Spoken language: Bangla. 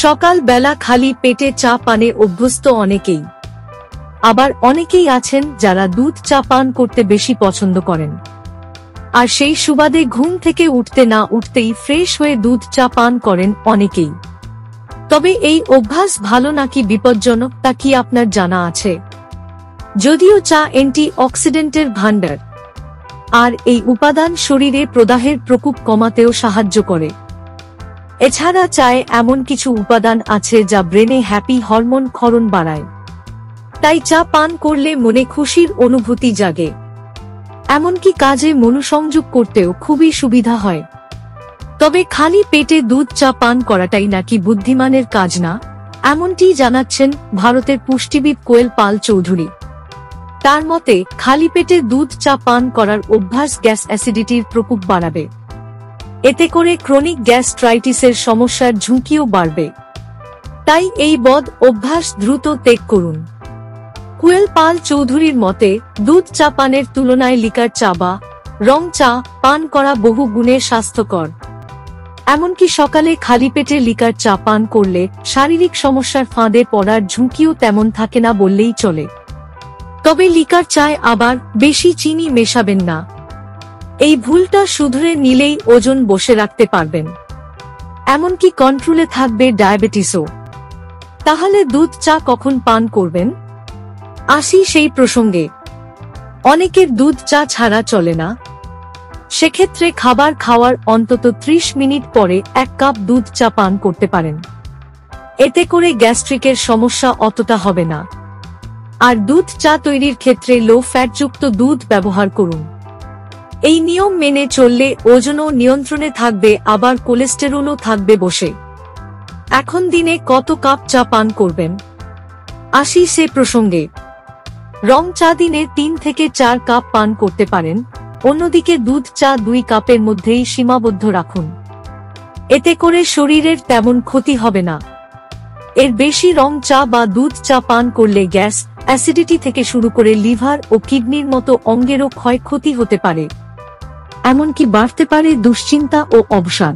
সকাল বেলা খালি পেটে চা পানে অভ্যস্ত অনেকেই, আবার অনেকেই আছেন যারা দুধ চা পান করতে বেশি পছন্দ করেন, আর সেই সুবাদে ঘুম থেকে উঠতে না উঠতেই ফ্রেশ হয়ে দুধ চা পান করেন অনেকেই। তবে এই অভ্যাস ভালো নাকি বিপজ্জনক তা কি আপনার জানা আছে? যদিও চা অ্যান্টি অক্সিডেন্টের ভান্ডার, আর এই উপাদান শরীরে প্রদাহের প্রকোপ কমাতেও সাহায্য করে। এছাড়া চায়ে এমন কিছু উপাদান আছে যা ব্রেনে হ্যাপি হরমোন ক্ষরণ বাড়ায়, তাই চা পান করলে মনে খুশির অনুভূতি জাগে, এমনকি কাজে মনোসংযোগ করতেও খুবই সুবিধা হয়। তবে খালি পেটে দুধ চা পান করাটাই নাকি বুদ্ধিমানের কাজ না, এমনটি জানাচ্ছেন ভারতের পুষ্টিবিদ কোয়েল পাল চৌধুরী। তার মতে খালি পেটে দুধ চা পান করার অভ্যাস গ্যাস অ্যাসিডিটির প্রকোপ বাড়াবে, এতে করে ক্রনিক গ্যাস্ট্রাইটিসের সমস্যার ঝুঁকিও বাড়বে। তাই এই বদ অভ্যাস দ্রুত ত্যাগ করুন। কোয়েল পাল চৌধুরীর মতে দুধ চা পানের তুলনায় লিকার চা বা রং চা পান করা বহু গুণে স্বাস্থ্যকর। এমনকি সকালে খালি পেটে লিকার চা পান করলে শারীরিক সমস্যার ফাঁদে পড়ার ঝুঁকিও তেমন থাকে না বললেই চলে। তবে লিকার চায় আবার বেশি চিনি মেশাবেন না, এই ভুলটা শুধরে নিলেই ওজন বসে রাখতে পারবেন, এমনকি কন্ট্রোলে থাকবে ডায়াবেটিসও। তাহলে দুধ চা কখন পান করবেন? আসি সেই প্রসঙ্গে। অনেকের দুধ চা ছাড়া চলে না, সেক্ষেত্রে খাবার খাওয়ার অন্তত 30 মিনিট পরে 1 কাপ দুধ চা পান করতে পারেন। এতে করে গ্যাস্ট্রিকের সমস্যা অতটা হবে না। আর দুধ চা তৈরির ক্ষেত্রে লো ফ্যাটযুক্ত দুধ ব্যবহার করুন। এই নিয়ম মেনে চললে ওজনও নিয়ন্ত্রণে থাকবে, আবার কোলেস্টেরলও থাকবে বসে। এখন দিনে কত কাপ চা পান করবেন? আসি সে প্রসঙ্গে। রং চা দিনে 3 থেকে 4 কাপ পান করতে পারেন, অন্যদিকে দুধ চা 2 কাপের মধ্যেই সীমাবদ্ধ রাখুন। এতে করে শরীরের তেমন ক্ষতি হবে না। এর বেশি রং চা বা দুধ চা পান করলে গ্যাস, অ্যাসিডিটি থেকে শুরু করে লিভার ও কিডনির মতো অঙ্গেরও ক্ষয়ক্ষতি হতে পারে, এমনকি বাড়তে পারে দুশ্চিন্তা ও অবসাদ।